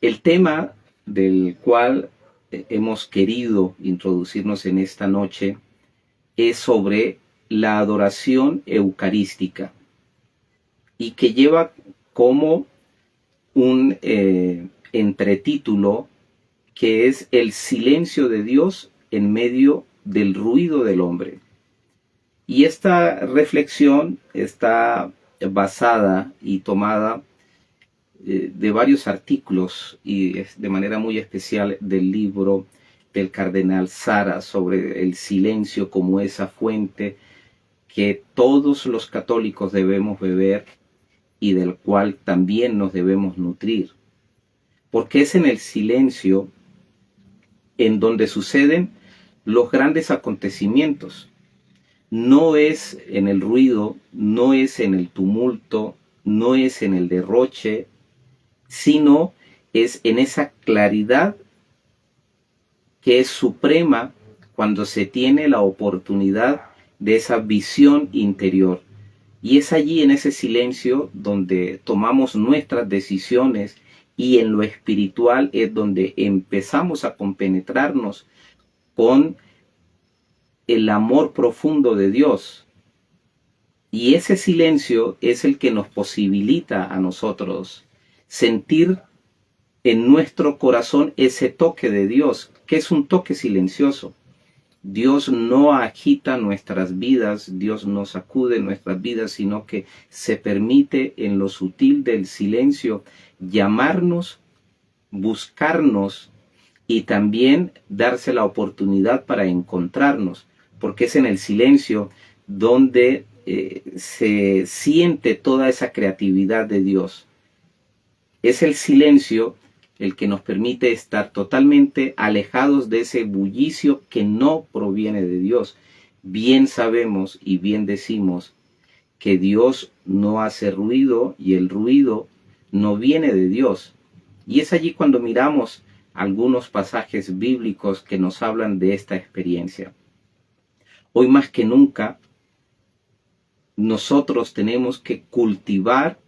El tema del cual hemos querido introducirnos en esta noche es sobre la adoración eucarística y que lleva como un entretítulo que es el silencio de Dios en medio del ruido del hombre. Y esta reflexión está basada y tomada de varios artículos y de manera muy especial del libro del cardenal Sara sobre el silencio como esa fuente que todos los católicos debemos beber y del cual también nos debemos nutrir. Porque es en el silencio en donde suceden los grandes acontecimientos. No es en el ruido, no es en el tumulto, no es en el derroche, sino es en esa claridad que es suprema cuando se tiene la oportunidad de esa visión interior. Y es allí en ese silencio donde tomamos nuestras decisiones y en lo espiritual es donde empezamos a compenetrarnos con el amor profundo de Dios. Y ese silencio es el que nos posibilita a nosotros sentir en nuestro corazón ese toque de Dios, que es un toque silencioso. Dios no agita nuestras vidas, Dios no sacude nuestras vidas, sino que se permite en lo sutil del silencio llamarnos, buscarnos y también darse la oportunidad para encontrarnos, porque es en el silencio donde se siente toda esa creatividad de Dios. Es el silencio el que nos permite estar totalmente alejados de ese bullicio que no proviene de Dios. Bien sabemos y bien decimos que Dios no hace ruido y el ruido no viene de Dios. Y es allí cuando miramos algunos pasajes bíblicos que nos hablan de esta experiencia. Hoy más que nunca, nosotros tenemos que cultivar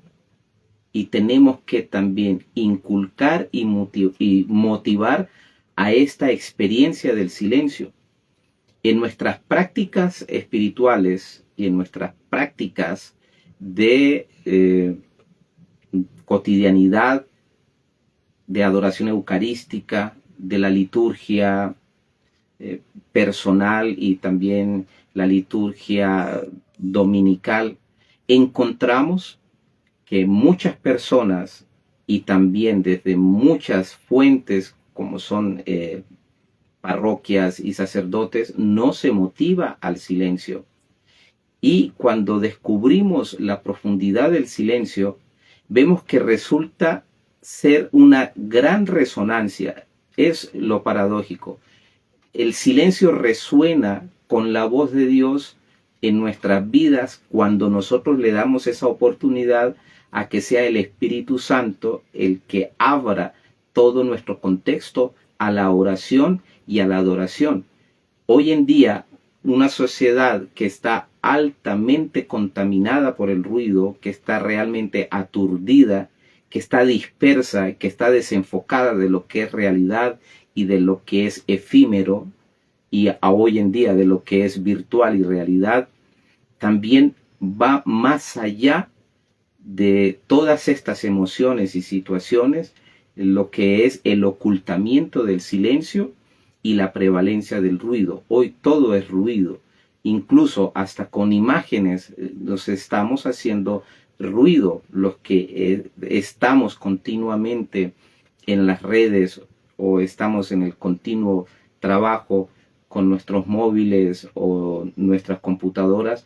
y tenemos que también inculcar y motivar a esta experiencia del silencio. En nuestras prácticas espirituales y en nuestras prácticas de cotidianidad, de adoración eucarística, de la liturgia personal y también la liturgia dominical, encontramos que muchas personas y también desde muchas fuentes como son parroquias y sacerdotes no se motiva al silencio. Y cuando descubrimos la profundidad del silencio, vemos que resulta ser una gran resonancia. Es lo paradójico. El silencio resuena con la voz de Dios en nuestras vidas cuando nosotros le damos esa oportunidad a que sea el Espíritu Santo el que abra todo nuestro contexto a la oración y a la adoración. Hoy en día, una sociedad que está altamente contaminada por el ruido, que está realmente aturdida, que está dispersa, que está desenfocada de lo que es realidad y de lo que es efímero, y a hoy en día de lo que es virtual y realidad, también va más allá de todas estas emociones y situaciones, lo que es el ocultamiento del silencio y la prevalencia del ruido. Hoy todo es ruido, incluso hasta con imágenes nos estamos haciendo ruido, los que estamos continuamente en las redes o estamos en el continuo trabajo con nuestros móviles o nuestras computadoras,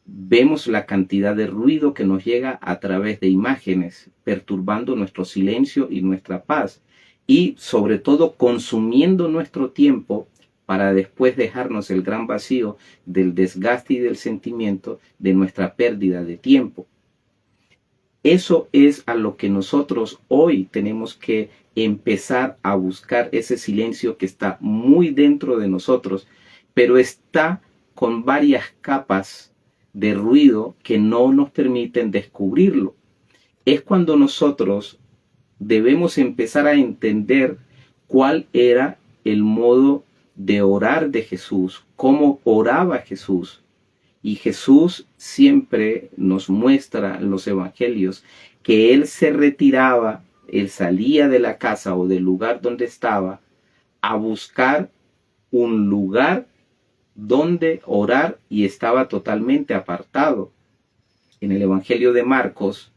vemos la cantidad de ruido que nos llega a través de imágenes, perturbando nuestro silencio y nuestra paz, y sobre todo consumiendo nuestro tiempo para después dejarnos el gran vacío del desgaste y del sentimiento de nuestra pérdida de tiempo. Eso es a lo que nosotros hoy tenemos que empezar a buscar, ese silencio que está muy dentro de nosotros, pero está con varias capas de ruido que no nos permiten descubrirlo. Es cuando nosotros debemos empezar a entender cuál era el modo de orar de Jesús, cómo oraba Jesús. Y Jesús siempre nos muestra en los evangelios que él se retiraba, él salía de la casa o del lugar donde estaba a buscar un lugar donde orar y estaba totalmente apartado. En el Evangelio de Marcos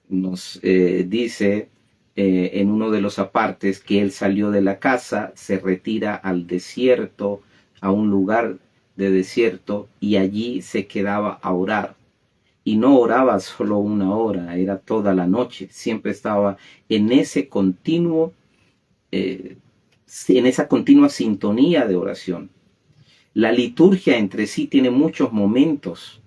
nos dice en uno de los apartes que él salió de la casa, se retira al desierto, a un lugar de desierto, y allí se quedaba a orar. Y no oraba solo una hora, era toda la noche, siempre estaba en ese continuo, en esa continua sintonía de oración. La liturgia entre sí tiene muchos momentos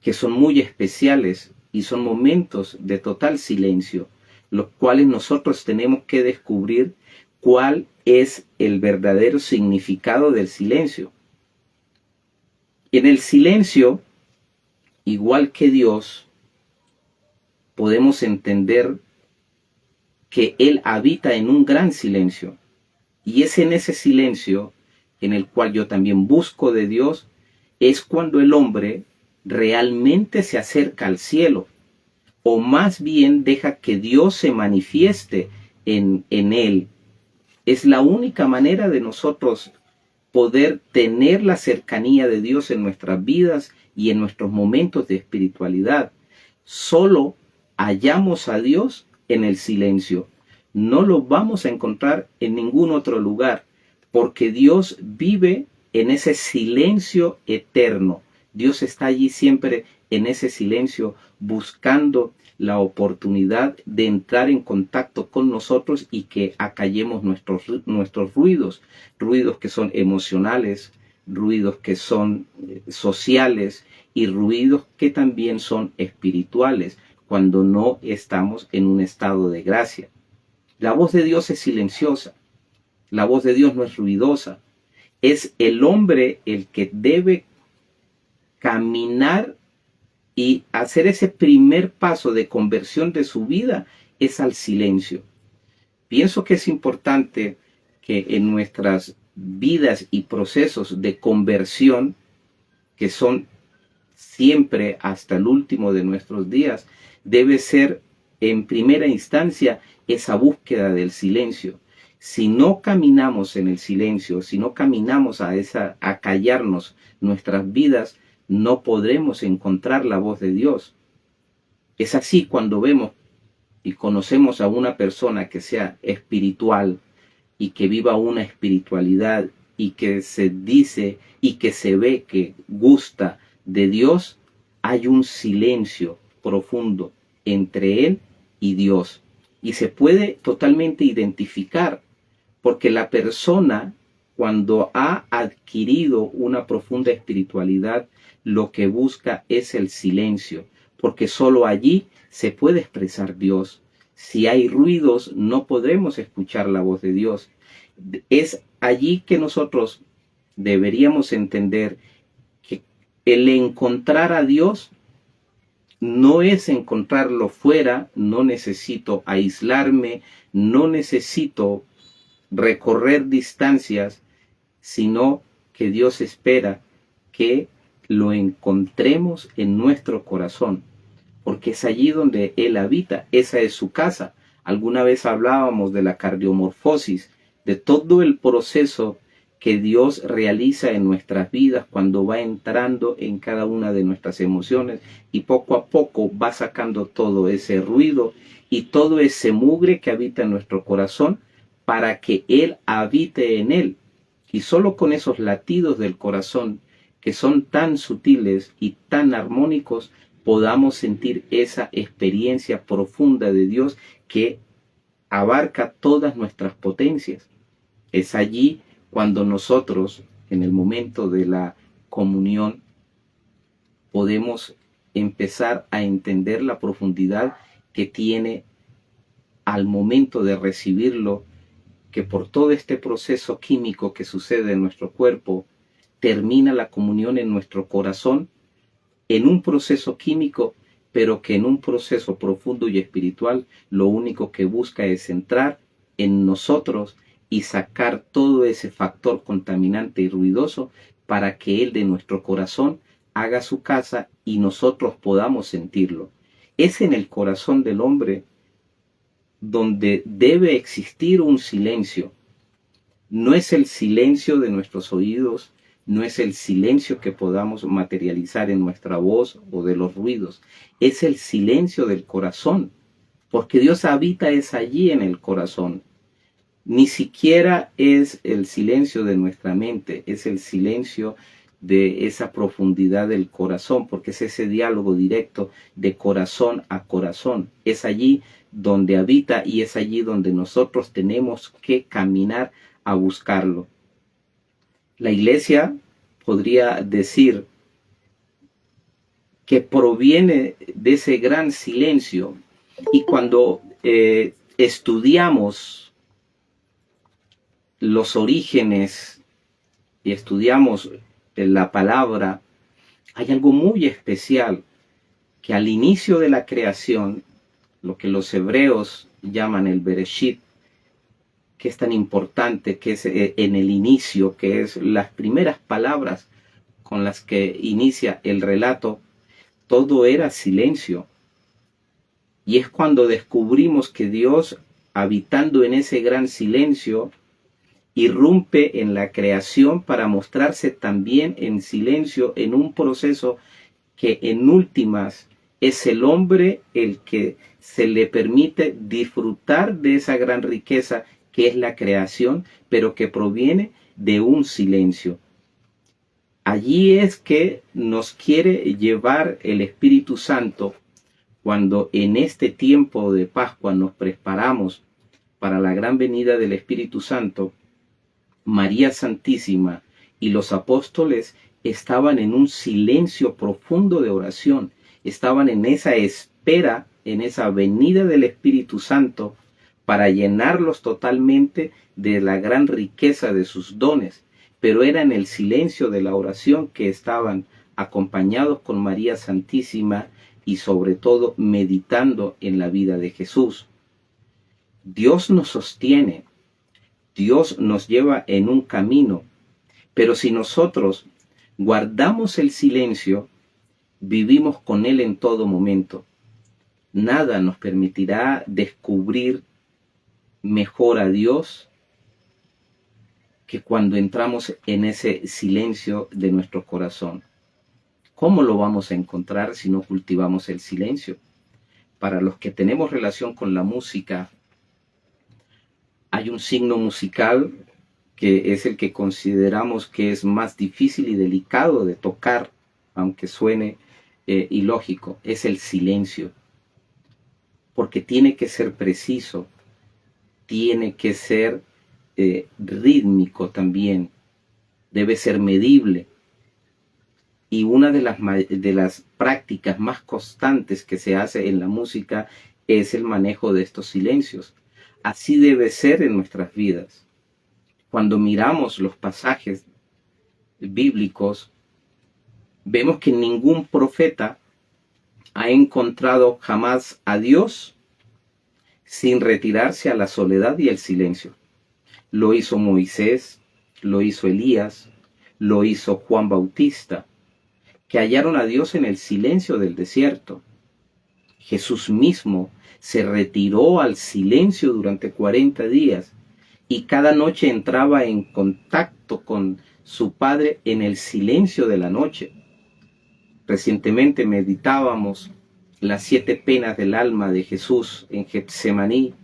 que son muy especiales y son momentos de total silencio, los cuales nosotros tenemos que descubrir cuál es el verdadero significado del silencio. En el silencio, igual que Dios, podemos entender que Él habita en un gran silencio. Y es en ese silencio en el cual yo también busco de Dios, es cuando el hombre realmente se acerca al cielo, o más bien deja que Dios se manifieste en él. Es la única manera de nosotros poder tener la cercanía de Dios en nuestras vidas y en nuestros momentos de espiritualidad. Solo hallamos a Dios en el silencio. No lo vamos a encontrar en ningún otro lugar, porque Dios vive en ese silencio eterno. Dios está allí siempre en ese silencio, buscando la oportunidad de entrar en contacto con nosotros y que acallemos nuestros ruidos, ruidos que son emocionales, ruidos que son sociales y ruidos que también son espirituales cuando no estamos en un estado de gracia. La voz de Dios es silenciosa, la voz de Dios no es ruidosa. Es el hombre el que debe caminar y hacer ese primer paso de conversión de su vida, es al silencio. Pienso que es importante que en nuestras vidas y procesos de conversión, que son siempre hasta el último de nuestros días, debe ser en primera instancia esa búsqueda del silencio. Si no caminamos en el silencio, si no caminamos a callarnos nuestras vidas, no podremos encontrar la voz de Dios. Es así cuando vemos y conocemos a una persona que sea espiritual y que viva una espiritualidad y que se dice y que se ve que gusta de Dios, hay un silencio profundo entre él y Dios. Y se puede totalmente identificar, porque la persona, cuando ha adquirido una profunda espiritualidad, lo que busca es el silencio, porque solo allí se puede expresar Dios. Si hay ruidos, no podremos escuchar la voz de Dios. Es allí que nosotros deberíamos entender que el encontrar a Dios no es encontrarlo fuera, no necesito aislarme, no necesito recorrer distancias, sino que Dios espera que lo encontremos en nuestro corazón, porque es allí donde Él habita, esa es su casa. Alguna vez hablábamos de la cardiomorfosis, de todo el proceso que Dios realiza en nuestras vidas cuando va entrando en cada una de nuestras emociones y poco a poco va sacando todo ese ruido y todo ese mugre que habita en nuestro corazón para que Él habite en él. Y solo con esos latidos del corazón que son tan sutiles y tan armónicos, podamos sentir esa experiencia profunda de Dios que abarca todas nuestras potencias. Es allí cuando nosotros, en el momento de la comunión, podemos empezar a entender la profundidad que tiene al momento de recibirlo, que por todo este proceso químico que sucede en nuestro cuerpo, termina la comunión en nuestro corazón en un proceso químico, pero que en un proceso profundo y espiritual lo único que busca es entrar en nosotros y sacar todo ese factor contaminante y ruidoso para que Él de nuestro corazón haga su casa y nosotros podamos sentirlo. Es en el corazón del hombre donde debe existir un silencio. No es el silencio de nuestros oídos, no es el silencio que podamos materializar en nuestra voz o de los ruidos, es el silencio del corazón, porque Dios habita es allí en el corazón. Ni siquiera es el silencio de nuestra mente, es el silencio de esa profundidad del corazón, porque es ese diálogo directo de corazón a corazón. Es allí donde habita y es allí donde nosotros tenemos que caminar a buscarlo. La iglesia podría decir que proviene de ese gran silencio, y cuando estudiamos los orígenes y estudiamos la palabra, hay algo muy especial, que al inicio de la creación, lo que los hebreos llaman el Bereshit, que es tan importante, que es en el inicio, que es las primeras palabras con las que inicia el relato, todo era silencio. Y es cuando descubrimos que Dios, habitando en ese gran silencio, irrumpe en la creación para mostrarse también en silencio en un proceso que en últimas es el hombre el que se le permite disfrutar de esa gran riqueza que es la creación, pero que proviene de un silencio. Allí es que nos quiere llevar el Espíritu Santo cuando en este tiempo de Pascua nos preparamos para la gran venida del Espíritu Santo. María Santísima y los apóstoles estaban en un silencio profundo de oración, estaban en esa espera, en esa venida del Espíritu Santo para llenarlos totalmente de la gran riqueza de sus dones, pero era en el silencio de la oración que estaban acompañados con María Santísima y sobre todo meditando en la vida de Jesús. Dios nos sostiene, Dios nos lleva en un camino, pero si nosotros guardamos el silencio, vivimos con Él en todo momento. Nada nos permitirá descubrir mejor a Dios que cuando entramos en ese silencio de nuestro corazón. ¿Cómo lo vamos a encontrar si no cultivamos el silencio? Para los que tenemos relación con la música, hay un signo musical que es el que consideramos que es más difícil y delicado de tocar, aunque suene ilógico, es el silencio. Porque tiene que ser preciso, tiene que ser rítmico también, debe ser medible. Y una de las prácticas más constantes que se hace en la música es el manejo de estos silencios. Así debe ser en nuestras vidas. Cuando miramos los pasajes bíblicos, vemos que ningún profeta ha encontrado jamás a Dios sin retirarse a la soledad y el silencio. Lo hizo Moisés, lo hizo Elías, lo hizo Juan Bautista, que hallaron a Dios en el silencio del desierto. Jesús mismo se retiró al silencio durante 40 días y cada noche entraba en contacto con su Padre en el silencio de la noche. Recientemente meditábamos las 7 penas del alma de Jesús en Getsemaní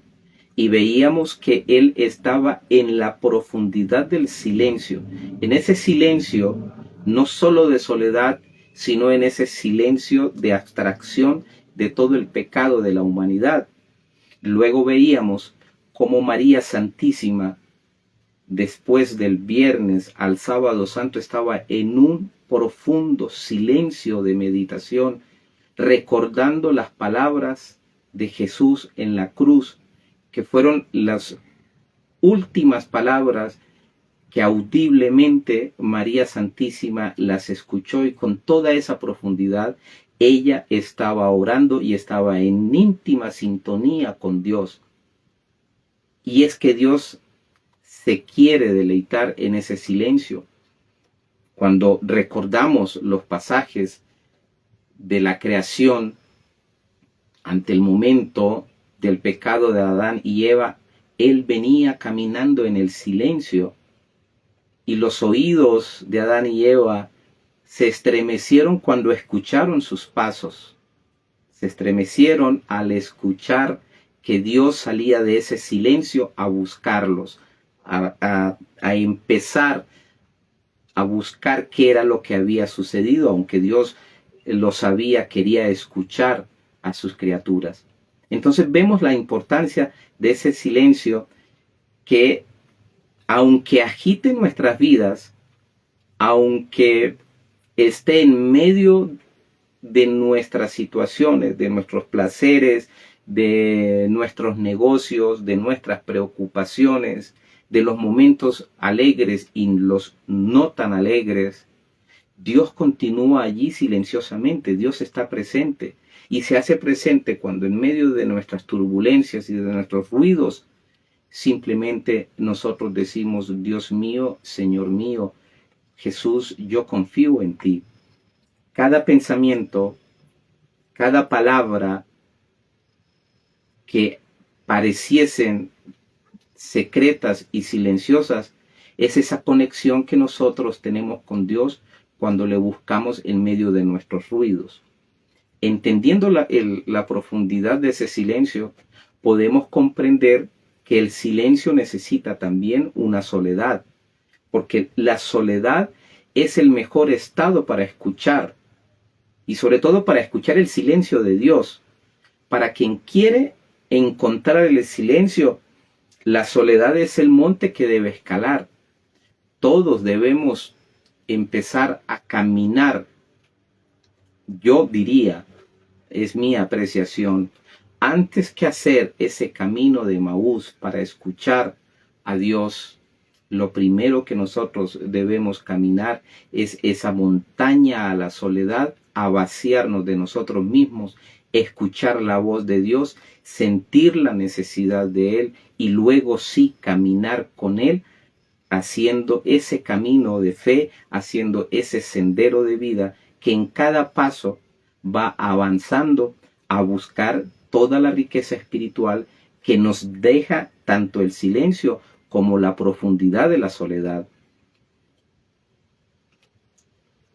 y veíamos que Él estaba en la profundidad del silencio, en ese silencio no solo de soledad, sino en ese silencio de abstracción de todo el pecado de la humanidad. Luego veíamos cómo María Santísima, después del viernes al sábado santo, estaba en un profundo silencio de meditación, recordando las palabras de Jesús en la cruz, que fueron las últimas palabras que audiblemente María Santísima las escuchó, y con toda esa profundidad ella estaba orando y estaba en íntima sintonía con Dios. Y es que Dios se quiere deleitar en ese silencio. Cuando recordamos los pasajes de la creación ante el momento del pecado de Adán y Eva, Él venía caminando en el silencio y los oídos de Adán y Eva se estremecieron cuando escucharon sus pasos. Se estremecieron al escuchar que Dios salía de ese silencio a buscarlos, a empezar a buscar qué era lo que había sucedido, aunque Dios lo sabía, quería escuchar a sus criaturas. Entonces vemos la importancia de ese silencio que, aunque agite nuestras vidas, aunque esté en medio de nuestras situaciones, de nuestros placeres, de nuestros negocios, de nuestras preocupaciones, de los momentos alegres y los no tan alegres, Dios continúa allí silenciosamente. Dios está presente y se hace presente cuando en medio de nuestras turbulencias y de nuestros ruidos, simplemente nosotros decimos: Dios mío, Señor mío, Jesús, yo confío en ti. Cada pensamiento, cada palabra que pareciesen secretas y silenciosas, es esa conexión que nosotros tenemos con Dios cuando le buscamos en medio de nuestros ruidos. Entendiendo la profundidad de ese silencio, podemos comprender que el silencio necesita también una soledad, porque la soledad es el mejor estado para escuchar, y sobre todo para escuchar el silencio de Dios. Para quien quiere encontrar el silencio, la soledad es el monte que debe escalar. Todos debemos empezar a caminar. Yo diría, es mi apreciación, antes que hacer ese camino de Emaús para escuchar a Dios, lo primero que nosotros debemos caminar es esa montaña a la soledad, a vaciarnos de nosotros mismos, escuchar la voz de Dios, sentir la necesidad de Él y luego sí caminar con Él, haciendo ese camino de fe, haciendo ese sendero de vida que en cada paso va avanzando a buscar toda la riqueza espiritual que nos deja tanto el silencio como la profundidad de la soledad.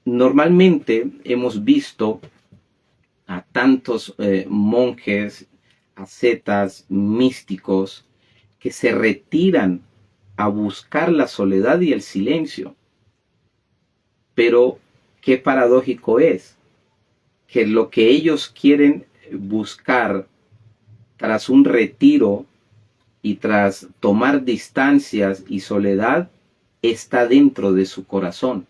Normalmente hemos visto a tantos monjes, ascetas, místicos, que se retiran a buscar la soledad y el silencio. Pero qué paradójico es que lo que ellos quieren buscar tras un retiro y tras tomar distancias y soledad está dentro de su corazón.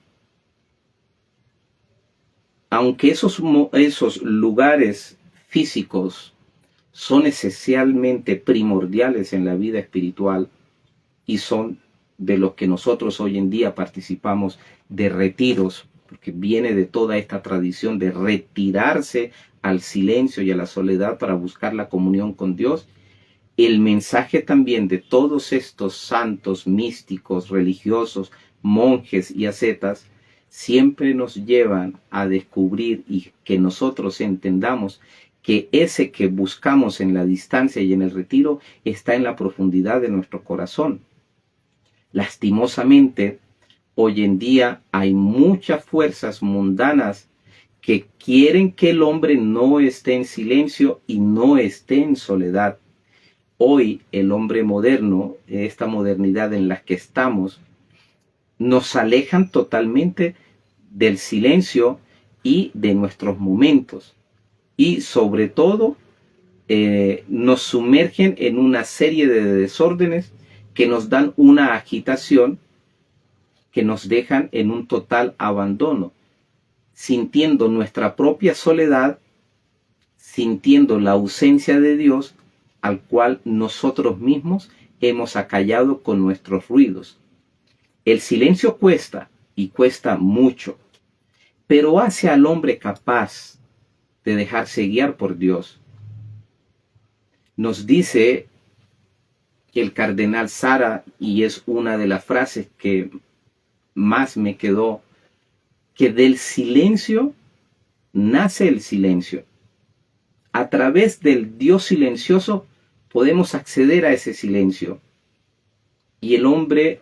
Aunque esos lugares físicos son esencialmente primordiales en la vida espiritual y son de los que nosotros hoy en día participamos de retiros, porque viene de toda esta tradición de retirarse al silencio y a la soledad para buscar la comunión con Dios, el mensaje también de todos estos santos, místicos, religiosos, monjes y ascetas, siempre nos llevan a descubrir y que nosotros entendamos que ese que buscamos en la distancia y en el retiro está en la profundidad de nuestro corazón. Lastimosamente, hoy en día hay muchas fuerzas mundanas que quieren que el hombre no esté en silencio y no esté en soledad. Hoy el hombre moderno, esta modernidad en la que estamos, nos alejan totalmente del silencio y de nuestros momentos. Y sobre todo, nos sumergen en una serie de desórdenes que nos dan una agitación, que nos dejan en un total abandono, sintiendo nuestra propia soledad, sintiendo la ausencia de Dios, al cual nosotros mismos hemos acallado con nuestros ruidos. El silencio cuesta, y cuesta mucho, pero hace al hombre capaz de dejarse guiar por Dios. Nos dice el cardenal Sara, y es una de las frases que más me quedó, que del silencio nace el silencio. A través del Dios silencioso podemos acceder a ese silencio. Y el hombre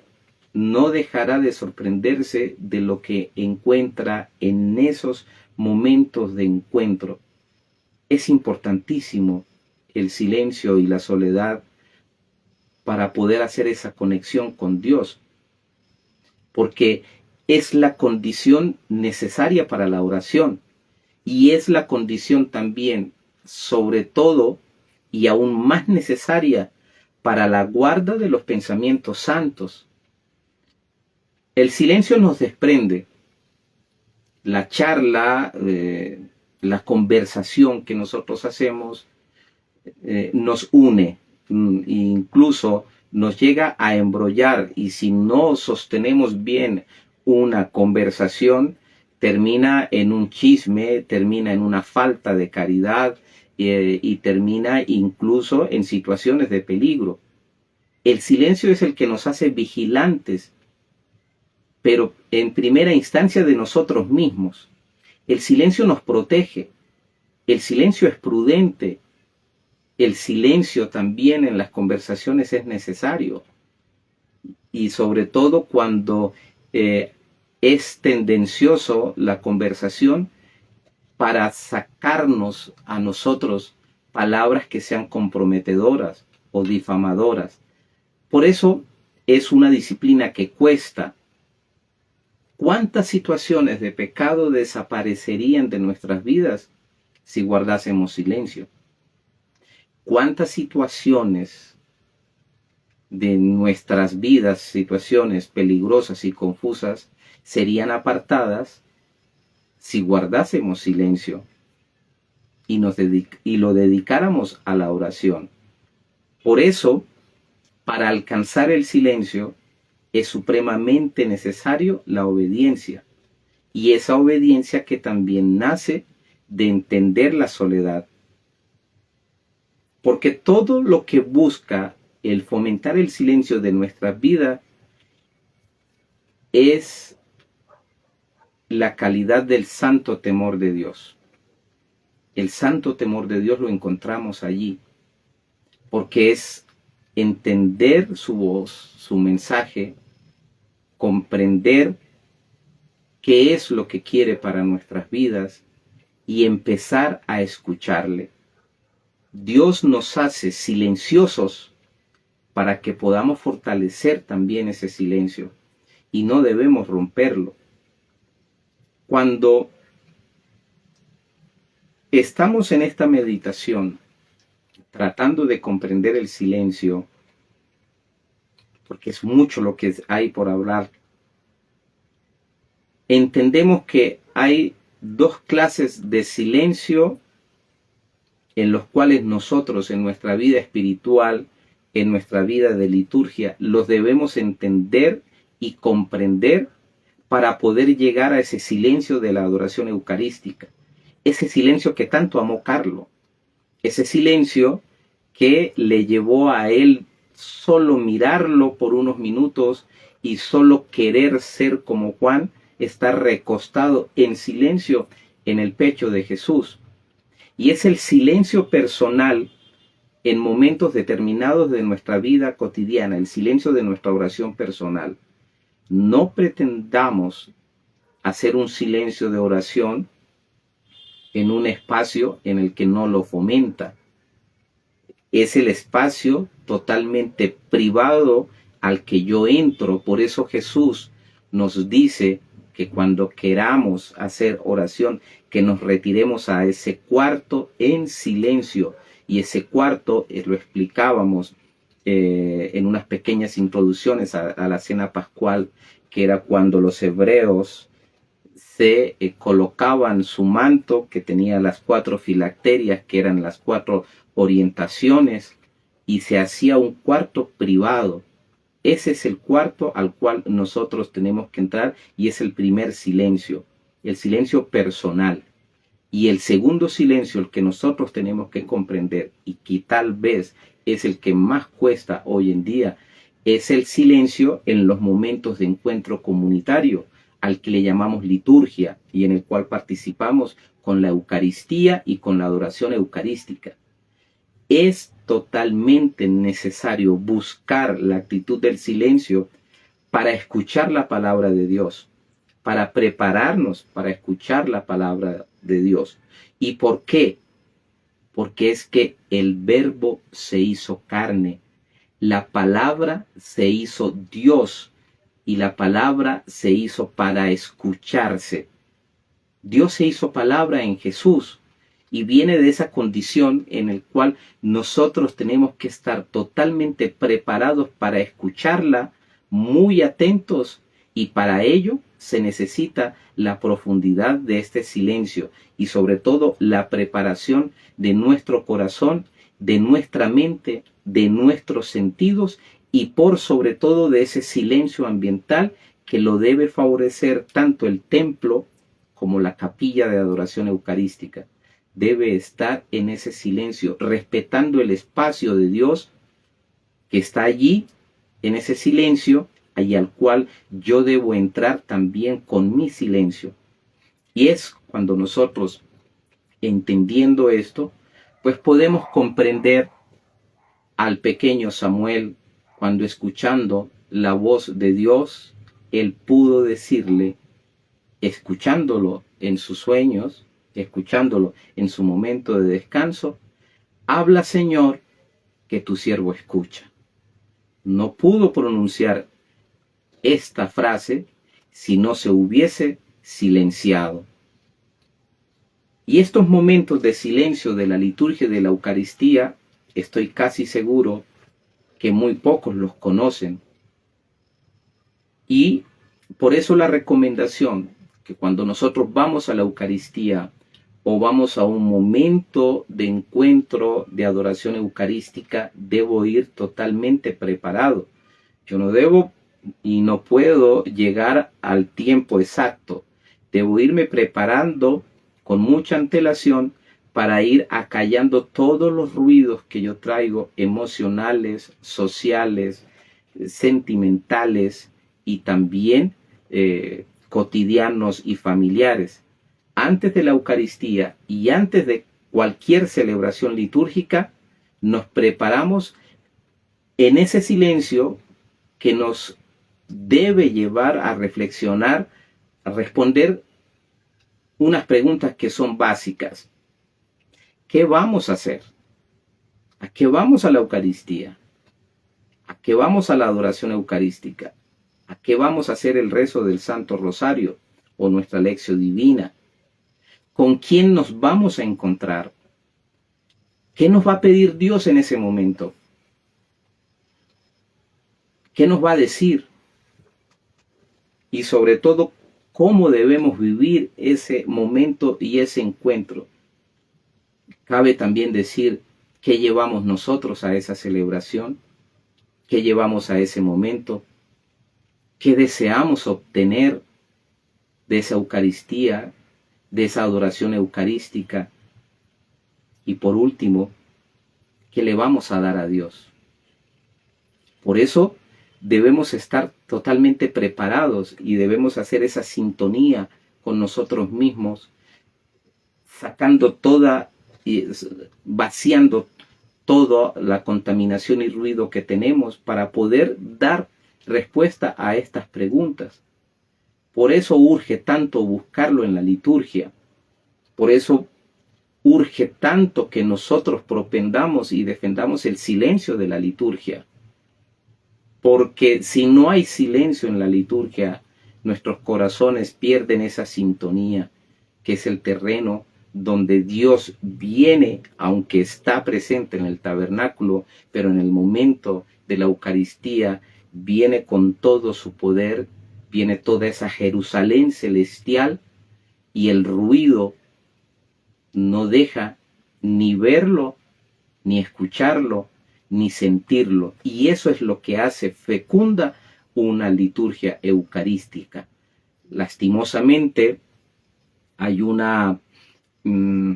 no dejará de sorprenderse de lo que encuentra en esos momentos de encuentro. Es importantísimo el silencio y la soledad para poder hacer esa conexión con Dios, porque es la condición necesaria para la oración y es la condición también, sobre todo y aún más necesaria, para la guarda de los pensamientos santos. El silencio nos desprende. La charla, la conversación que nosotros hacemos nos une, incluso nos llega a embrollar, y si no sostenemos bien una conversación, termina en un chisme, termina en una falta de caridad y termina incluso en situaciones de peligro. El silencio es el que nos hace vigilantes, pero en primera instancia de nosotros mismos. El silencio nos protege, el silencio es prudente, el silencio también en las conversaciones es necesario, y sobre todo cuando es tendencioso la conversación para sacarnos a nosotros palabras que sean comprometedoras o difamadoras. Por eso es una disciplina que cuesta. ¿Cuántas situaciones de pecado desaparecerían de nuestras vidas si guardásemos silencio? ¿Cuántas situaciones de nuestras vidas, situaciones peligrosas y confusas, serían apartadas si guardásemos silencio y lo dedicáramos a la oración? Por eso, para alcanzar el silencio, es supremamente necesario la obediencia, y esa obediencia que también nace de entender la soledad. Porque todo lo que busca el fomentar el silencio de nuestra vida es la calidad del santo temor de Dios. El santo temor de Dios lo encontramos allí, porque es entender su voz, su mensaje, comprender qué es lo que quiere para nuestras vidas y empezar a escucarle. Dios nos hace silenciosos para que podamos fortalecer también ese silencio, y no debemos romperlo. Cuando estamos en esta meditación, tratando de comprender el silencio, porque es mucho lo que hay por hablar, entendemos que hay dos clases de silencio en los cuales nosotros en nuestra vida espiritual, en nuestra vida de liturgia, los debemos entender y comprender para poder llegar a ese silencio de la adoración eucarística. Ese silencio que tanto amó Carlo, ese silencio que le llevó a él solo mirarlo por unos minutos y solo querer ser como Juan, estar recostado en silencio en el pecho de Jesús. Y es el silencio personal en momentos determinados de nuestra vida cotidiana, el silencio de nuestra oración personal. No pretendamos hacer un silencio de oración en un espacio en el que no lo fomenta. Es el espacio totalmente privado al que yo entro. Por eso Jesús nos dice que cuando queramos hacer oración, que nos retiremos a ese cuarto en silencio. Y ese cuarto, lo explicábamos en unas pequeñas introducciones a la cena pascual, que era cuando los hebreos se colocaban su manto, que tenía las 4 filacterias, que eran las 4 orientaciones, y se hacía un cuarto privado. Ese es el cuarto al cual nosotros tenemos que entrar, y es el primer silencio, el silencio personal. Y el segundo silencio, el que nosotros tenemos que comprender y que tal vez es el que más cuesta hoy en día, es el silencio en los momentos de encuentro comunitario, al que le llamamos liturgia y en el cual participamos con la Eucaristía y con la adoración eucarística. Es totalmente necesario buscar la actitud del silencio para escuchar la palabra de Dios, para prepararnos para escuchar la palabra de Dios. ¿Y por qué? Porque es que el Verbo se hizo carne, la palabra se hizo Dios y la palabra se hizo para escucharse. Dios se hizo palabra en Jesús y viene de esa condición en el cual nosotros tenemos que estar totalmente preparados para escucharla, muy atentos, y para ello se necesita la profundidad de este silencio y sobre todo la preparación de nuestro corazón, de nuestra mente, de nuestros sentidos y por sobre todo de ese silencio ambiental que lo debe favorecer tanto el templo como la capilla de adoración eucarística. Debe estar en ese silencio, respetando el espacio de Dios que está allí, en ese silencio, y al cual yo debo entrar también con mi silencio. Y es cuando nosotros, entendiendo esto, pues podemos comprender al pequeño Samuel, cuando escuchando la voz de Dios, él pudo decirle, escuchándolo en sus sueños, escuchándolo en su momento de descanso, habla, Señor, que tu siervo escucha. No pudo pronunciar esta frase si no se hubiese silenciado. Y estos momentos de silencio de la liturgia de la Eucaristía, estoy casi seguro que muy pocos los conocen. Y por eso la recomendación que cuando nosotros vamos a la Eucaristía o vamos a un momento de encuentro de adoración eucarística, debo ir totalmente preparado. Yo no debo y no puedo llegar al tiempo exacto. Debo irme preparando con mucha antelación para ir acallando todos los ruidos que yo traigo, emocionales, sociales, sentimentales y también cotidianos y familiares. Antes de la Eucaristía y antes de cualquier celebración litúrgica, nos preparamos en ese silencio que nos debe llevar a reflexionar, a responder unas preguntas que son básicas. ¿Qué vamos a hacer? ¿A qué vamos a la Eucaristía? ¿A qué vamos a la adoración eucarística? ¿A qué vamos a hacer el rezo del Santo Rosario o nuestra lección divina? ¿Con quién nos vamos a encontrar? ¿Qué nos va a pedir Dios en ese momento? ¿Qué nos va a decir? Y sobre todo, ¿cómo debemos vivir ese momento y ese encuentro? Cabe también decir qué llevamos nosotros a esa celebración, qué llevamos a ese momento, qué deseamos obtener de esa Eucaristía, de esa adoración eucarística. Y por último, ¿qué le vamos a dar a Dios? Por eso debemos estar totalmente preparados y debemos hacer esa sintonía con nosotros mismos, sacando toda y vaciando toda la contaminación y ruido que tenemos para poder dar respuesta a estas preguntas. Por eso urge tanto buscarlo en la liturgia. Por eso urge tanto que nosotros propendamos y defendamos el silencio de la liturgia. Porque si no hay silencio en la liturgia, nuestros corazones pierden esa sintonía, que es el terreno donde Dios viene, aunque está presente en el tabernáculo, pero en el momento de la Eucaristía viene con todo su poder, viene toda esa Jerusalén celestial y el ruido no deja ni verlo, ni escucharlo, ni sentirlo. Y eso es lo que hace fecunda una liturgia eucarística. Lastimosamente hay una mm,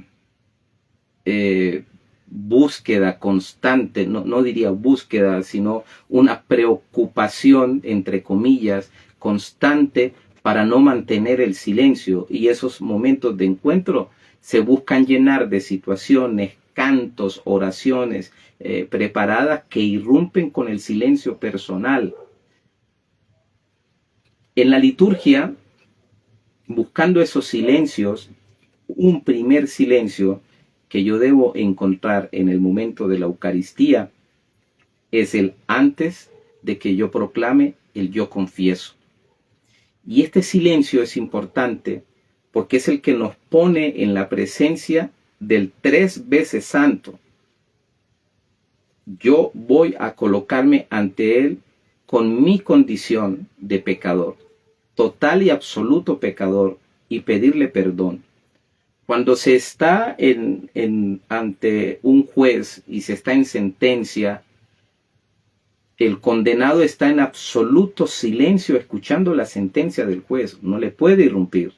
búsqueda constante, no diría búsqueda, sino una preocupación, entre comillas, constante para no mantener el silencio. Y esos momentos de encuentro se buscan llenar de situaciones, cantos, oraciones preparadas que irrumpen con el silencio personal. En la liturgia, buscando esos silencios, un primer silencio que yo debo encontrar en el momento de la Eucaristía es el antes de que yo proclame el yo confieso. Y este silencio es importante porque es el que nos pone en la presencia del 3 veces santo. Yo voy a colocarme ante Él con mi condición de pecador, total y absoluto pecador, y pedirle perdón. Cuando se está ante un juez y se está en sentencia, el condenado está en absoluto silencio escuchando la sentencia del juez, no le puede irrumpir.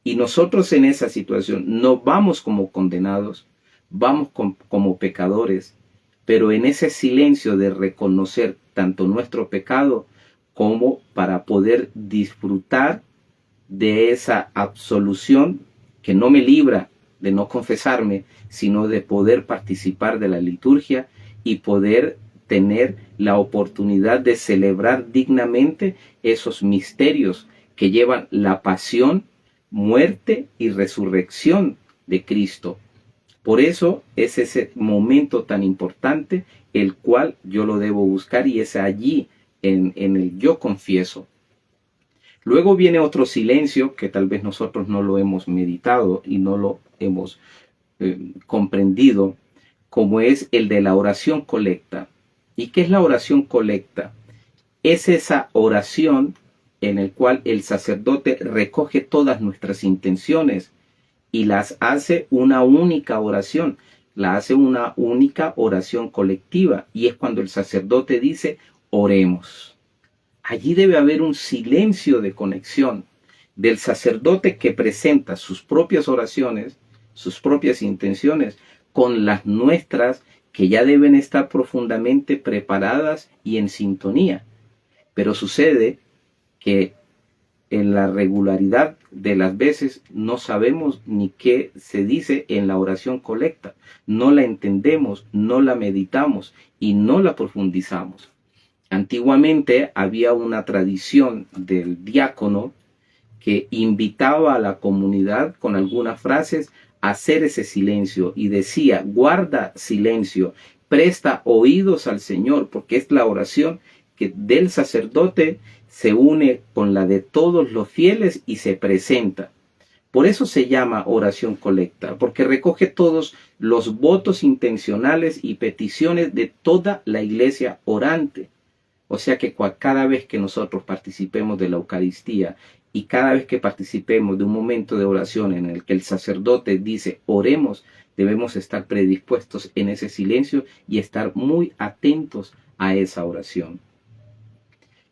Y nosotros en esa situación no vamos como condenados, vamos como pecadores, pero en ese silencio de reconocer tanto nuestro pecado como para poder disfrutar de esa absolución que no me libra de no confesarme, sino de poder participar de la liturgia y poder tener la oportunidad de celebrar dignamente esos misterios que llevan la pasión, muerte y resurrección de Cristo. Por eso es ese momento tan importante el cual yo lo debo buscar, y es allí en el yo confieso. Luego viene otro silencio que tal vez nosotros no lo hemos meditado y no lo hemos comprendido, como es el de la oración colecta. ¿Y qué es la oración colecta? Es esa oración en la cual el sacerdote recoge todas nuestras intenciones y las hace una única oración, la hace una única oración colectiva, y es cuando el sacerdote dice, oremos. Allí debe haber un silencio de conexión del sacerdote que presenta sus propias oraciones, sus propias intenciones, con las nuestras que ya deben estar profundamente preparadas y en sintonía. Pero sucede que en la regularidad de las veces no sabemos ni qué se dice en la oración colecta, no la entendemos, no la meditamos y no la profundizamos. Antiguamente había una tradición del diácono que invitaba a la comunidad con algunas frases a hacer ese silencio y decía, guarda silencio, presta oídos al Señor, porque es la oración que del sacerdote se une con la de todos los fieles y se presenta. Por eso se llama oración colecta, porque recoge todos los votos intencionales y peticiones de toda la iglesia orante. O sea que cada vez que nosotros participemos de la Eucaristía y cada vez que participemos de un momento de oración en el que el sacerdote dice oremos, debemos estar predispuestos en ese silencio y estar muy atentos a esa oración.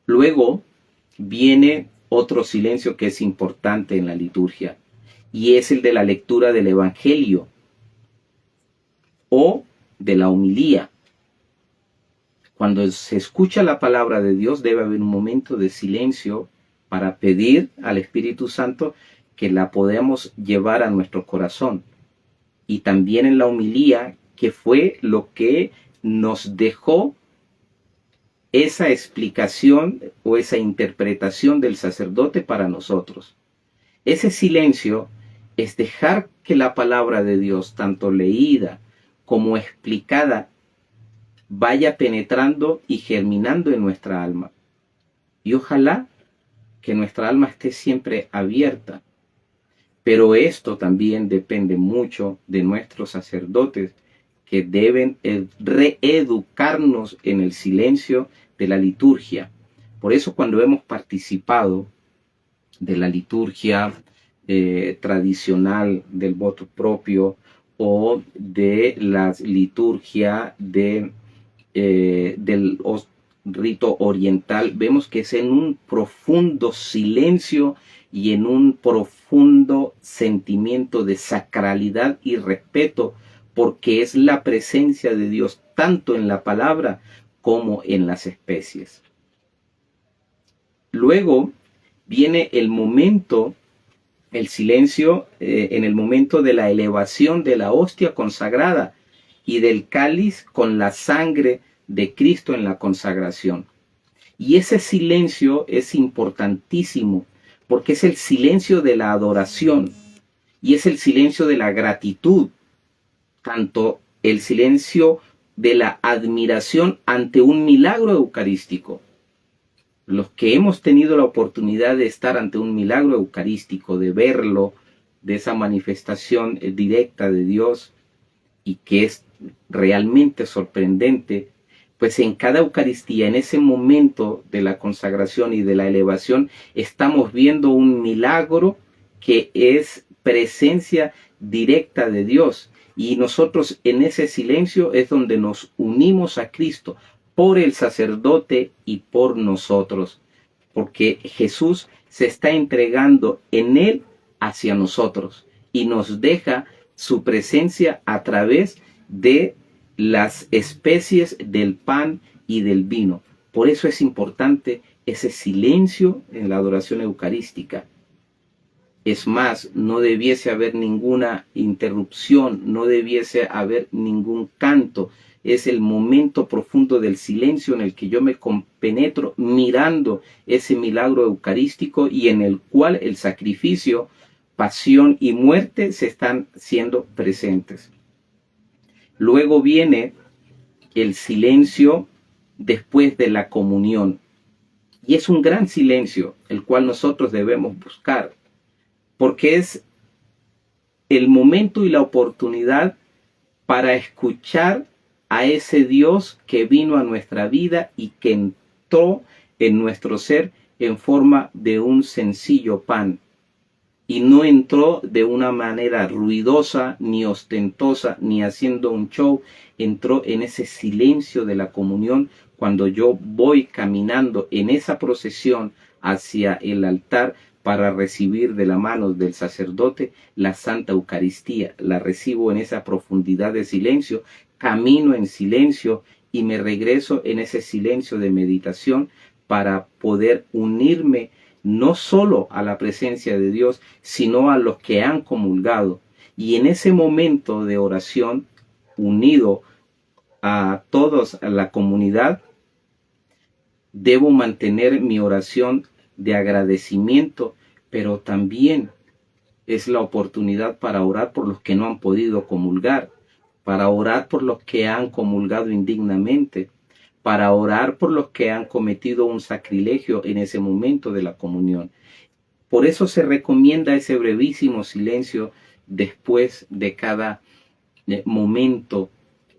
Luego viene otro silencio que es importante en la liturgia, y es el de la lectura del Evangelio o de la homilía. Cuando se escucha la palabra de Dios debe haber un momento de silencio para pedir al Espíritu Santo que la podamos llevar a nuestro corazón. Y también en la homilía, que fue lo que nos dejó esa explicación o esa interpretación del sacerdote para nosotros. Ese silencio es dejar que la palabra de Dios, tanto leída como explicada, vaya penetrando y germinando en nuestra alma. Y ojalá que nuestra alma esté siempre abierta. Pero esto también depende mucho de nuestros sacerdotes, que deben reeducarnos en el silencio de la liturgia. Por eso cuando hemos participado de la liturgia tradicional del voto propio o de la liturgia del rito oriental, vemos que es en un profundo silencio y en un profundo sentimiento de sacralidad y respeto, porque es la presencia de Dios tanto en la palabra como en las especies. Luego viene el momento, el silencio, en el momento de la elevación de la hostia consagrada y del cáliz con la sangre de Cristo en la consagración. Y ese silencio es importantísimo porque es el silencio de la adoración y es el silencio de la gratitud, tanto el silencio de la admiración ante un milagro eucarístico. Los que hemos tenido la oportunidad de estar ante un milagro eucarístico, de verlo, de esa manifestación directa de Dios, y que es realmente sorprendente, pues en cada Eucaristía, en ese momento de la consagración y de la elevación, estamos viendo un milagro que es presencia directa de Dios. Y nosotros en ese silencio es donde nos unimos a Cristo por el sacerdote y por nosotros, porque Jesús se está entregando en él hacia nosotros y nos deja su presencia a través de las especies del pan y del vino. Por eso es importante ese silencio en la adoración eucarística. Es más, no debiese haber ninguna interrupción, no debiese haber ningún canto. Es el momento profundo del silencio en el que yo me compenetro mirando ese milagro eucarístico y en el cual el sacrificio, pasión y muerte se están siendo presentes. Luego viene el silencio después de la comunión. Y es un gran silencio, el cual nosotros debemos buscar, porque es el momento y la oportunidad para escuchar a ese Dios que vino a nuestra vida y que entró en nuestro ser en forma de un sencillo pan. Y no entró de una manera ruidosa, ni ostentosa, ni haciendo un show. Entró en ese silencio de la comunión cuando yo voy caminando en esa procesión hacia el altar para recibir de la mano del sacerdote la Santa Eucaristía. La recibo en esa profundidad de silencio, camino en silencio y me regreso en ese silencio de meditación para poder unirme no solo a la presencia de Dios, sino a los que han comulgado. Y en ese momento de oración, unido a todos, a la comunidad, debo mantener mi oración de agradecimiento, pero también es la oportunidad para orar por los que no han podido comulgar, para orar por los que han comulgado indignamente, para orar por los que han cometido un sacrilegio en ese momento de la comunión. Por eso se recomienda ese brevísimo silencio después de cada momento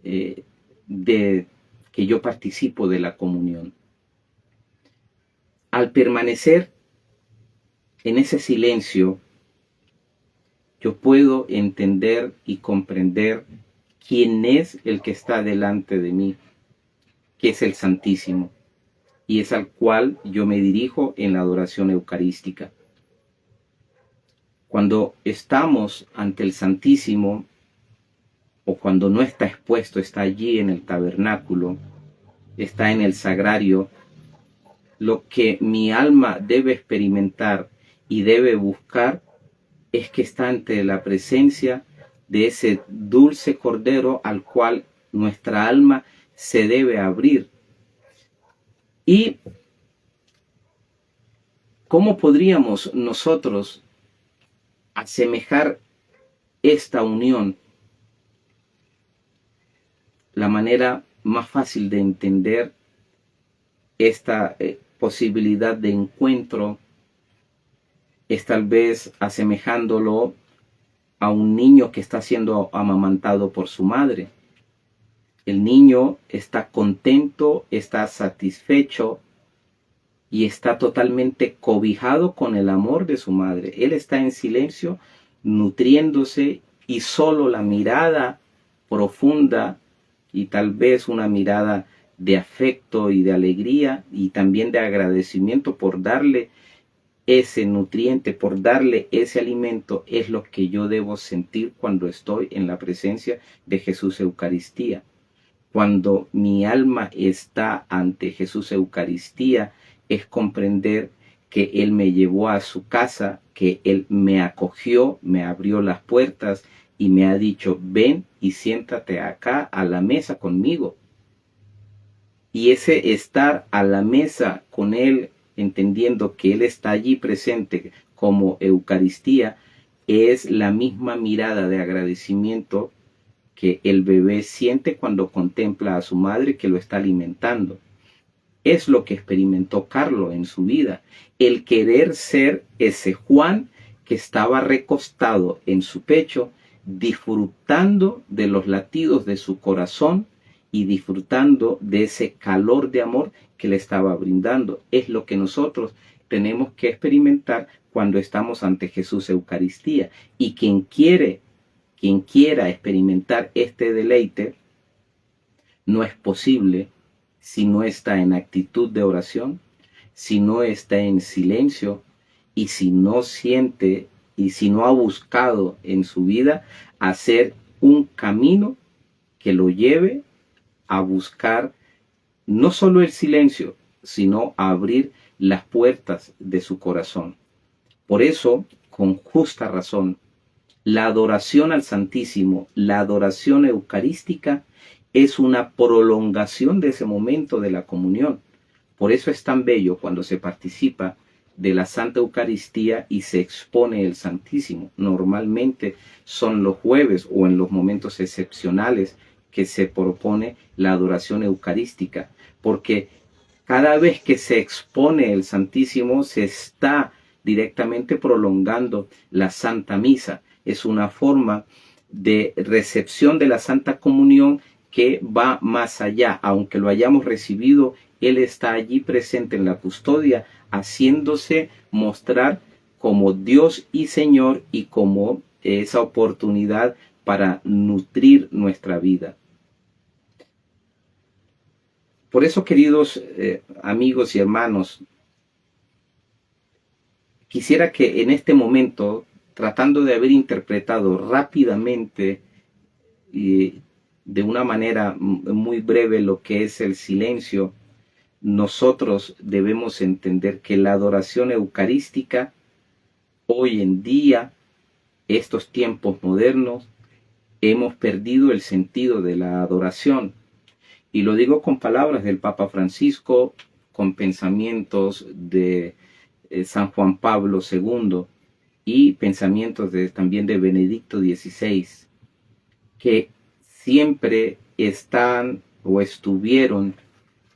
de que yo participo de la comunión. Al permanecer en ese silencio, yo puedo entender y comprender quién es el que está delante de mí, que es el Santísimo, y es al cual yo me dirijo en la adoración eucarística. Cuando estamos ante el Santísimo, o cuando no está expuesto, está allí en el tabernáculo, está en el sagrario, lo que mi alma debe experimentar y debe buscar es que está ante la presencia de ese dulce Cordero al cual nuestra alma se debe abrir. ¿Y cómo podríamos nosotros asemejar esta unión? La manera más fácil de entender esta posibilidad de encuentro es tal vez asemejándolo a un niño que está siendo amamantado por su madre. El niño está contento, está satisfecho y está totalmente cobijado con el amor de su madre. Él está en silencio, nutriéndose, y solo la mirada profunda y tal vez una mirada de afecto y de alegría y también de agradecimiento por darle ese nutriente, por darle ese alimento, es lo que yo debo sentir cuando estoy en la presencia de Jesús Eucaristía. Cuando mi alma está ante Jesús Eucaristía, es comprender que Él me llevó a su casa, que Él me acogió, me abrió las puertas y me ha dicho, ven y siéntate acá a la mesa conmigo. Y ese estar a la mesa con Él, entendiendo que Él está allí presente como Eucaristía, es la misma mirada de agradecimiento que el bebé siente cuando contempla a su madre que lo está alimentando. Es lo que experimentó Carlos en su vida, el querer ser ese Juan que estaba recostado en su pecho, disfrutando de los latidos de su corazón y disfrutando de ese calor de amor que le estaba brindando. Es lo que nosotros tenemos que experimentar cuando estamos ante Jesús Eucaristía. Y quien quiera experimentar este deleite, no es posible si no está en actitud de oración, si no está en silencio y si no siente y si no ha buscado en su vida hacer un camino que lo lleve a buscar no solo el silencio, sino a abrir las puertas de su corazón. Por eso, con justa razón, la adoración al Santísimo, la adoración eucarística, es una prolongación de ese momento de la comunión. Por eso es tan bello cuando se participa de la Santa Eucaristía y se expone el Santísimo. Normalmente son los jueves o en los momentos excepcionales que se propone la adoración eucarística, porque cada vez que se expone el Santísimo se está directamente prolongando la Santa Misa. Es una forma de recepción de la Santa Comunión que va más allá. Aunque lo hayamos recibido, Él está allí presente en la custodia, haciéndose mostrar como Dios y Señor y como esa oportunidad para nutrir nuestra vida. Por eso, queridos amigos y hermanos, quisiera que en este momento, tratando de haber interpretado rápidamente y de una manera muy breve lo que es el silencio, nosotros debemos entender que la adoración eucarística, hoy en día, estos tiempos modernos, hemos perdido el sentido de la adoración. Y lo digo con palabras del Papa Francisco, con pensamientos de San Juan Pablo II y pensamientos también de Benedicto XVI, que siempre están o estuvieron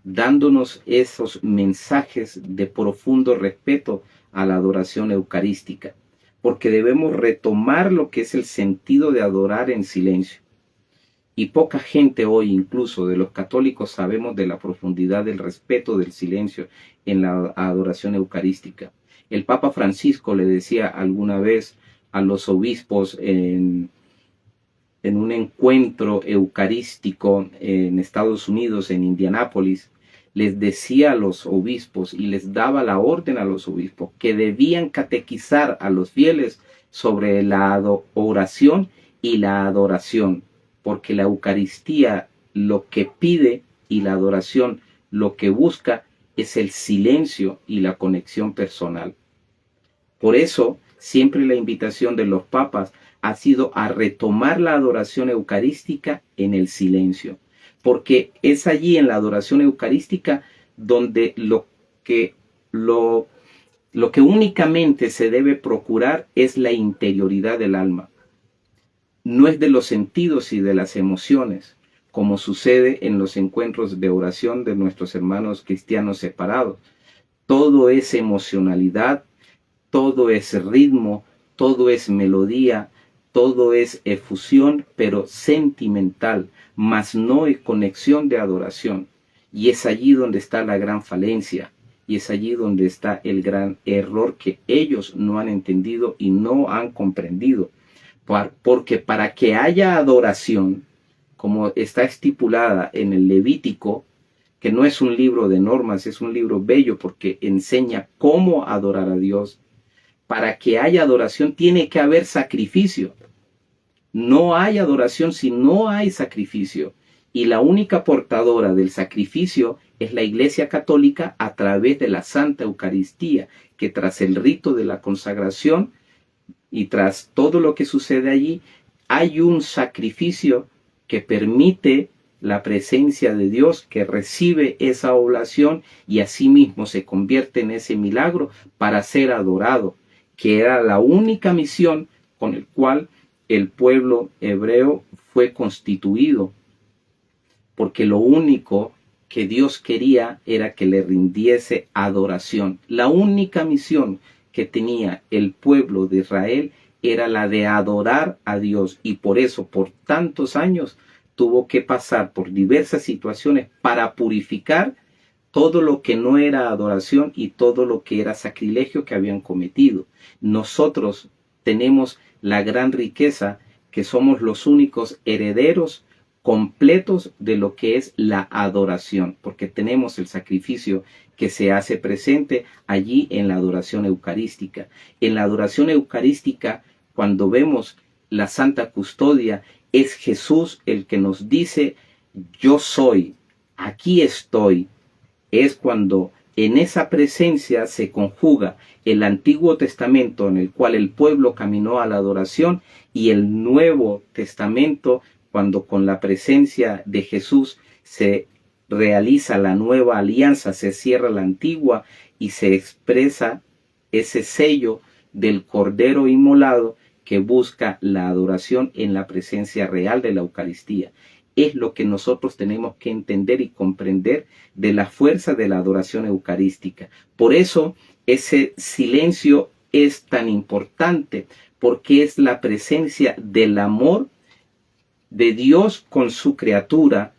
dándonos esos mensajes de profundo respeto a la adoración eucarística, porque debemos retomar lo que es el sentido de adorar en silencio. Y poca gente hoy, incluso de los católicos, sabemos de la profundidad del respeto del silencio en la adoración eucarística. El Papa Francisco le decía alguna vez a los obispos en un encuentro eucarístico en Estados Unidos, en Indianápolis, les decía a los obispos y les daba la orden a los obispos que debían catequizar a los fieles sobre la oración y la adoración, porque la Eucaristía lo que pide y la adoración lo que busca es el silencio y la conexión personal. Por eso, siempre la invitación de los papas ha sido a retomar la adoración eucarística en el silencio, porque es allí en la adoración eucarística donde lo que únicamente se debe procurar es la interioridad del alma. No es de los sentidos y de las emociones, como sucede en los encuentros de oración de nuestros hermanos cristianos separados. Todo es emocionalidad, todo es ritmo, todo es melodía, todo es efusión, pero sentimental, mas no es conexión de adoración. Y es allí donde está la gran falencia, y es allí donde está el gran error que ellos no han entendido y no han comprendido. Porque para que haya adoración, como está estipulada en el Levítico, que no es un libro de normas, es un libro bello porque enseña cómo adorar a Dios. Para que haya adoración tiene que haber sacrificio. No hay adoración si no hay sacrificio. Y la única portadora del sacrificio es la Iglesia Católica a través de la Santa Eucaristía, que tras el rito de la consagración y tras todo lo que sucede allí, hay un sacrificio que permite la presencia de Dios, que recibe esa oblación y asimismo se convierte en ese milagro para ser adorado, que era la única misión con el cual el pueblo hebreo fue constituido, porque lo único que Dios quería era que le rindiese adoración. La única misión que tenía el pueblo de Israel era la de adorar a Dios, y por eso por tantos años tuvo que pasar por diversas situaciones para purificar todo lo que no era adoración y todo lo que era sacrilegio que habían cometido. Nosotros tenemos la gran riqueza que somos los únicos herederos completos de lo que es la adoración, porque tenemos el sacrificio que se hace presente allí en la adoración eucarística. En la adoración eucarística, cuando vemos la Santa Custodia, es Jesús el que nos dice: yo soy, aquí estoy. Es cuando en esa presencia se conjuga el Antiguo Testamento, en el cual el pueblo caminó a la adoración, y el Nuevo Testamento, cuando con la presencia de Jesús se realiza la nueva alianza, se cierra la antigua y se expresa ese sello del Cordero inmolado que busca la adoración en la presencia real de la Eucaristía. Es lo que nosotros tenemos que entender y comprender de la fuerza de la adoración eucarística. Por eso ese silencio es tan importante, porque es la presencia del amor de Dios con su criatura,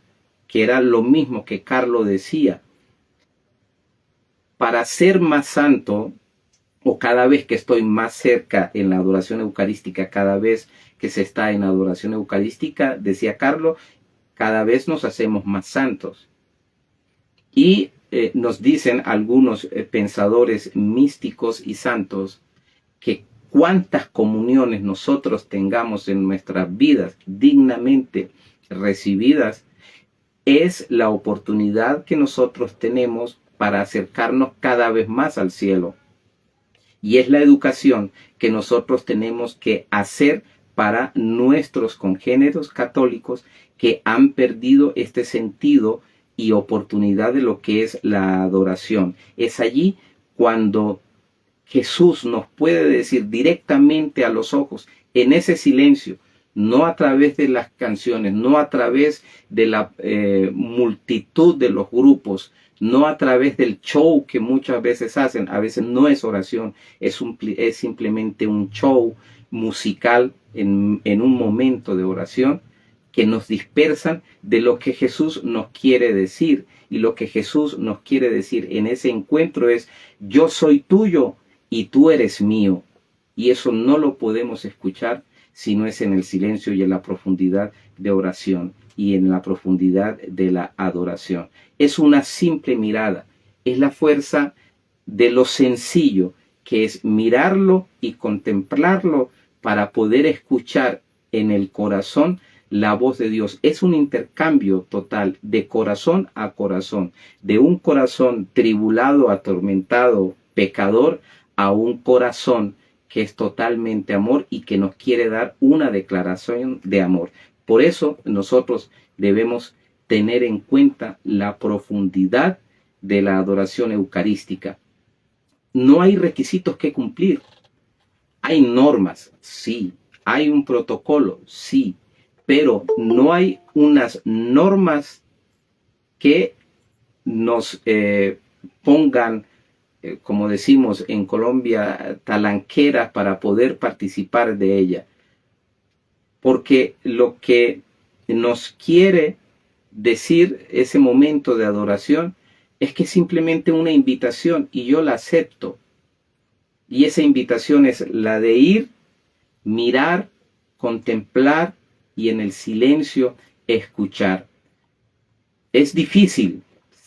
que era lo mismo que Carlos decía. Para ser más santo, o cada vez que estoy más cerca en la adoración eucarística, cada vez que se está en adoración eucarística, decía Carlos, cada vez nos hacemos más santos. Y nos dicen algunos pensadores místicos y santos que cuántas comuniones nosotros tengamos en nuestras vidas dignamente recibidas es la oportunidad que nosotros tenemos para acercarnos cada vez más al cielo. Y es la educación que nosotros tenemos que hacer para nuestros congéneros católicos que han perdido este sentido y oportunidad de lo que es la adoración. Es allí cuando Jesús nos puede decir directamente a los ojos, en ese silencio, no a través de las canciones, no a través de la multitud de los grupos, no a través del show que muchas veces hacen. A veces no es oración, es simplemente un show musical en un momento de oración, que nos dispersan de lo que Jesús nos quiere decir. Y lo que Jesús nos quiere decir en ese encuentro es: yo soy tuyo y tú eres mío. Y eso no lo podemos escuchar si no es en el silencio y en la profundidad de oración y en la profundidad de la adoración. Es una simple mirada, es la fuerza de lo sencillo, que es mirarlo y contemplarlo para poder escuchar en el corazón la voz de Dios. Es un intercambio total de corazón a corazón, de un corazón tribulado, atormentado, pecador, a un corazón que es totalmente amor y que nos quiere dar una declaración de amor. Por eso nosotros debemos tener en cuenta la profundidad de la adoración eucarística. No hay requisitos que cumplir. Hay normas, sí. Hay un protocolo, sí. Pero no hay unas normas que nos pongan, como decimos en Colombia, talanqueras para poder participar de ella. Porque lo que nos quiere decir ese momento de adoración es que es simplemente una invitación, y yo la acepto. Y esa invitación es la de ir, mirar, contemplar y en el silencio escuchar. Es difícil,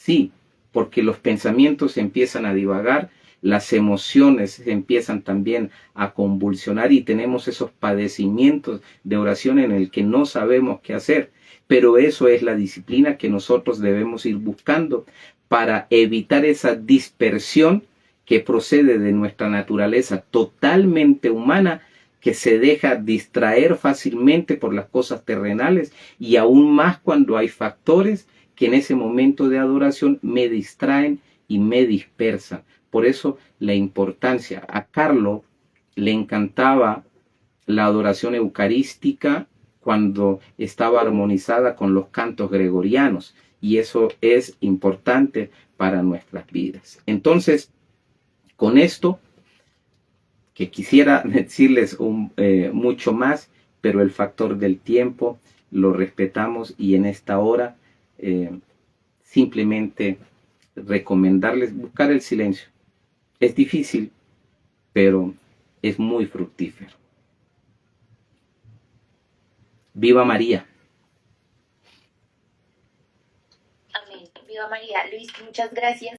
Sí, porque los pensamientos empiezan a divagar, las emociones se empiezan también a convulsionar y tenemos esos padecimientos de oración en el que no sabemos qué hacer. Pero eso es la disciplina que nosotros debemos ir buscando para evitar esa dispersión que procede de nuestra naturaleza totalmente humana, que se deja distraer fácilmente por las cosas terrenales y aún más cuando hay factores que en ese momento de adoración me distraen y me dispersan. Por eso la importancia. A Carlo le encantaba la adoración eucarística cuando estaba armonizada con los cantos gregorianos, y eso es importante para nuestras vidas. Entonces, con esto, que quisiera decirles mucho más, pero el factor del tiempo lo respetamos y en esta hora simplemente recomendarles buscar el silencio. Es difícil, pero es muy fructífero. ¡Viva María! Amén. Viva María. Luis, muchas gracias.